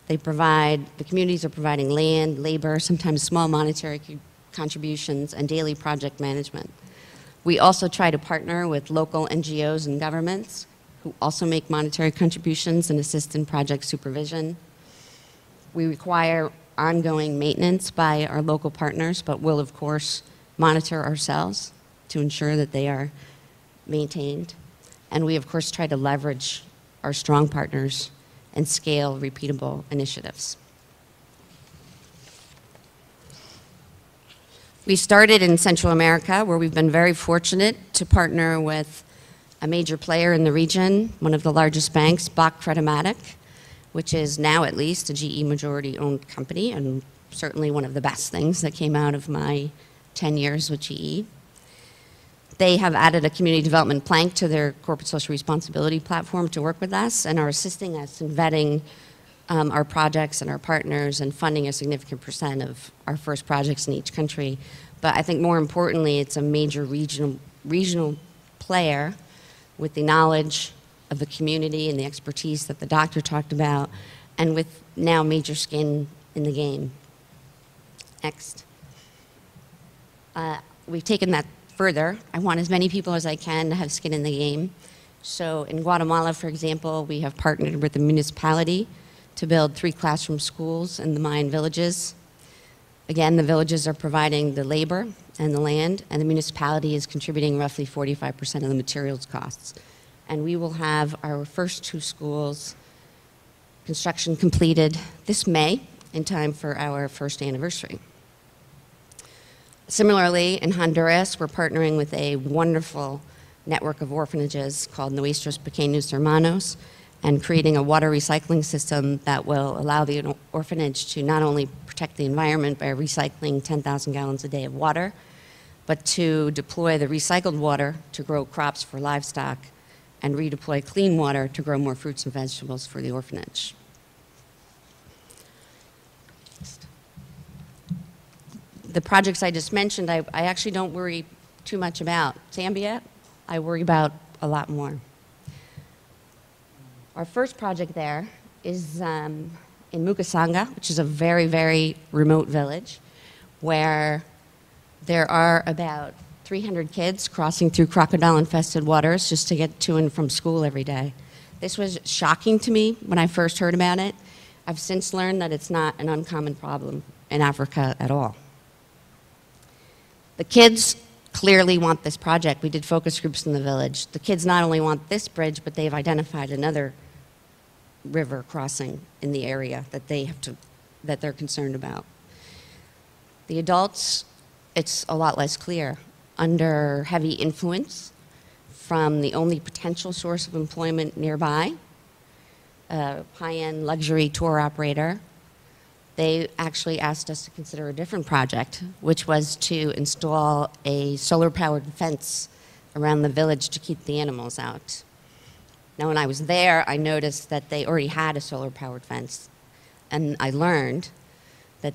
The communities are providing land, labor, sometimes small monetary contributions, and daily project management. We also try to partner with local NGOs and governments who also make monetary contributions and assist in project supervision. We require ongoing maintenance by our local partners, but will, of course, monitor ourselves to ensure that they are maintained. And we, of course, try to leverage our strong partners and scale repeatable initiatives. We started in Central America, where we've been very fortunate to partner with a major player in the region, one of the largest banks, Bach Credematic, which is now at least a GE majority-owned company, and certainly one of the best things that came out of my 10 years with GE. They have added a community development plank to their corporate social responsibility platform to work with us and are assisting us in vetting our projects and our partners and funding a significant % of our first projects in each country. But I think more importantly, it's a major regional player with the knowledge of the community and the expertise that the doctor talked about, and with now major skin in the game. Next. We've taken that further. I want as many people as I can to have skin in the game. So in Guatemala, for example, we have partnered with the municipality to build 3 classroom schools in the Mayan villages. Again, the villages are providing the labor and the land, and the municipality is contributing roughly 45% of the materials costs. And we will have our first 2 schools construction completed this May in time for our first anniversary. Similarly, in Honduras, we're partnering with a wonderful network of orphanages called Nuestros Pequeños Hermanos, and creating a water recycling system that will allow the orphanage to not only protect the environment by recycling 10,000 gallons a day of water, but to deploy the recycled water to grow crops for livestock and redeploy clean water to grow more fruits and vegetables for the orphanage. The projects I just mentioned, I actually don't worry too much about. Zambia, I worry about a lot more. Our first project there is in Mukasanga, which is a very, very remote village, where there are about 300 kids crossing through crocodile-infested waters just to get to and from school every day. This was shocking to me when I first heard about it. I've since learned that it's not an uncommon problem in Africa at all. The kids clearly want this project. We did focus groups in the village. The kids not only want this bridge, but they've identified another river crossing in the area that they're concerned about. The adults, it's a lot less clear. Under heavy influence from the only potential source of employment nearby, a high-end luxury tour operator, they actually asked us to consider a different project, which was to install a solar-powered fence around the village to keep the animals out. Now, when I was there, I noticed that they already had a solar-powered fence, and I learned that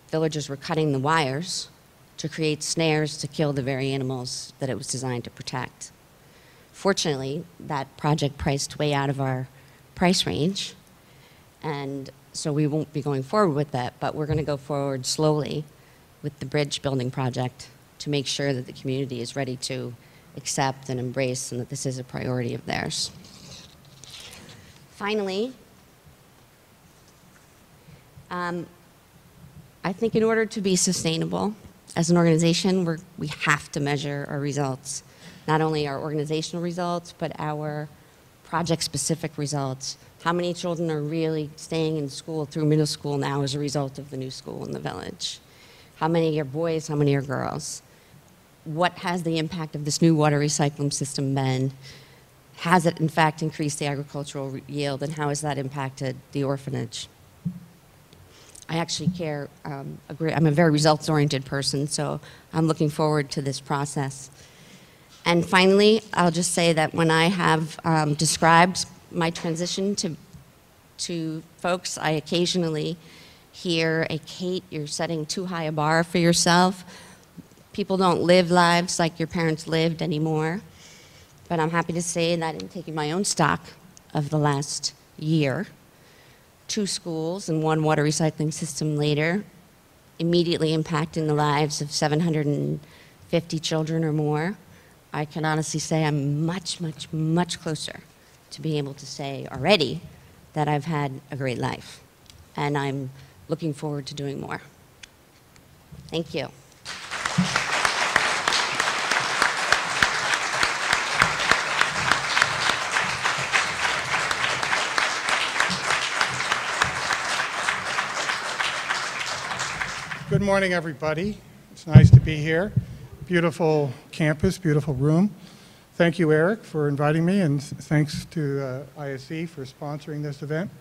villagers were cutting the wires to create snares to kill the very animals that it was designed to protect. Fortunately, that project priced way out of our price range, and so we won't be going forward with that, but we're going to go forward slowly with the bridge building project to make sure that the community is ready to accept and embrace and that this is a priority of theirs. Finally, I think in order to be sustainable as an organization, we have to measure our results, not only our organizational results, but our project-specific results. How many children are really staying in school through middle school now as a result of the new school in the village? How many are boys, how many are girls? What has the impact of this new water recycling system been? Has it in fact increased the agricultural yield, and how has that impacted the orphanage? I actually care, I'm a very results-oriented person, so I'm looking forward to this process. And finally, I'll just say that when I have described my transition to folks, I occasionally hear a Kate, you're setting too high a bar for yourself. People don't live lives like your parents lived anymore. But I'm happy to say that in taking my own stock of the last year, 2 schools and 1 water recycling system later, immediately impacting the lives of 750 children or more, I can honestly say I'm much, much, much closer to being able to say already that I've had a great life. And I'm looking forward to doing more. Thank you. Good morning, everybody. It's nice to be here. Beautiful campus, beautiful room. Thank you, Eric, for inviting me, and thanks to ISE for sponsoring this event.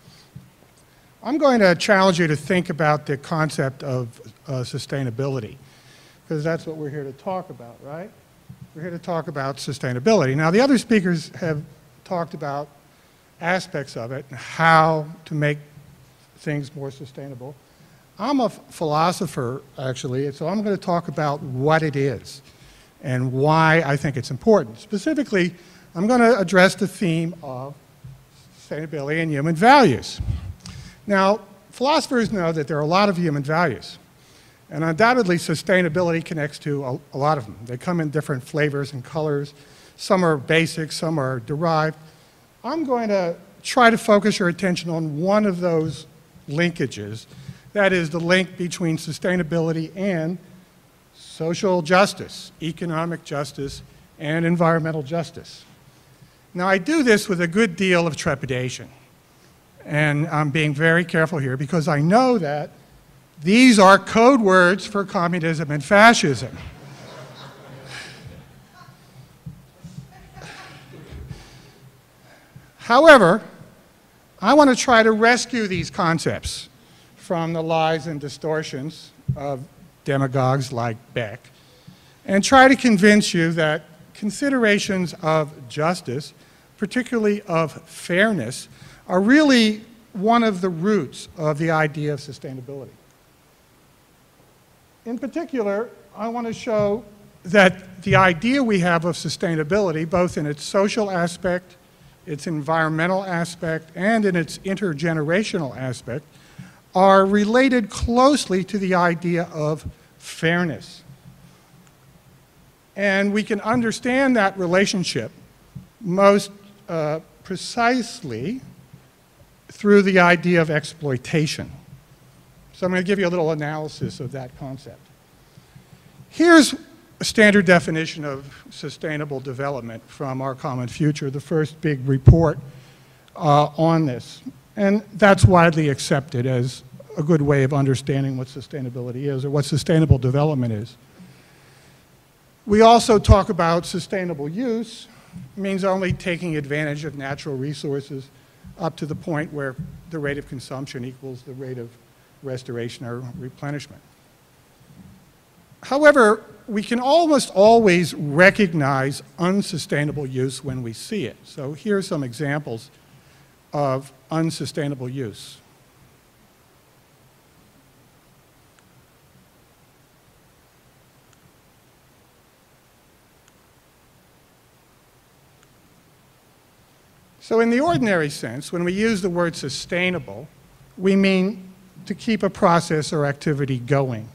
I'm going to challenge you to think about the concept of sustainability, because that's what we're here to talk about, right? We're here to talk about sustainability. Now, the other speakers have talked about aspects of it and how to make things more sustainable. I'm a philosopher, actually, so I'm going to talk about what it is and why I think it's important. Specifically, I'm going to address the theme of sustainability and human values. Now, philosophers know that there are a lot of human values, and undoubtedly sustainability connects to a lot of them. They come in different flavors and colors. Some are basic, some are derived. I'm going to try to focus your attention on one of those linkages. That is the link between sustainability and social justice, economic justice, and environmental justice. Now, I do this with a good deal of trepidation, and I'm being very careful here because I know that these are code words for communism and fascism. However, I want to try to rescue these concepts from the lies and distortions of demagogues like Beck, and try to convince you that considerations of justice, particularly of fairness, are really one of the roots of the idea of sustainability. In particular, I want to show that the idea we have of sustainability, both in its social aspect, its environmental aspect, and in its intergenerational aspect, are related closely to the idea of fairness. And we can understand that relationship most precisely through the idea of exploitation. So I'm going to give you a little analysis of that concept. Here's a standard definition of sustainable development from Our Common Future, the first big report on this. And that's widely accepted as a good way of understanding what sustainability is or what sustainable development is. We also talk about sustainable use. It means only taking advantage of natural resources up to the point where the rate of consumption equals the rate of restoration or replenishment. However, we can almost always recognize unsustainable use when we see it. So here are some examples of unsustainable use. So in the ordinary sense, when we use the word sustainable, we mean to keep a process or activity going.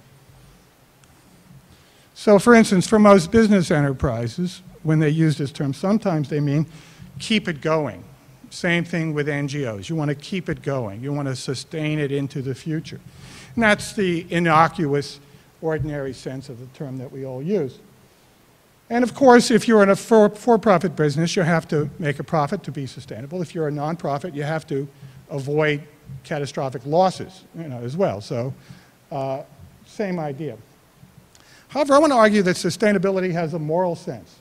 So for instance, for most business enterprises, when they use this term, sometimes they mean keep it going. Same thing with NGOs. You want to keep it going. You want to sustain it into the future. And that's the innocuous, ordinary sense of the term that we all use. And of course, if you're in a for-profit business, you have to make a profit to be sustainable. If you're a nonprofit, you have to avoid catastrophic losses, as well. So, same idea. However, I want to argue that sustainability has a moral sense.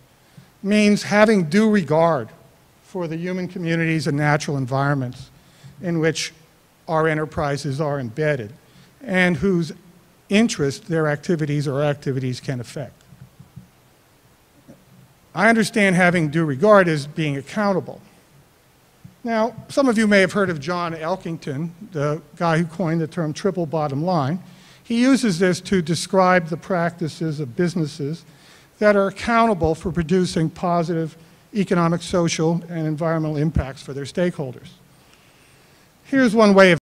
It means having due regard for the human communities and natural environments in which our enterprises are embedded and whose interest their activities or activities can affect. I understand having due regard as being accountable. Now, some of you may have heard of John Elkington, the guy who coined the term triple bottom line. He uses this to describe the practices of businesses that are accountable for producing positive economic, social, and environmental impacts for their stakeholders. Here's one way of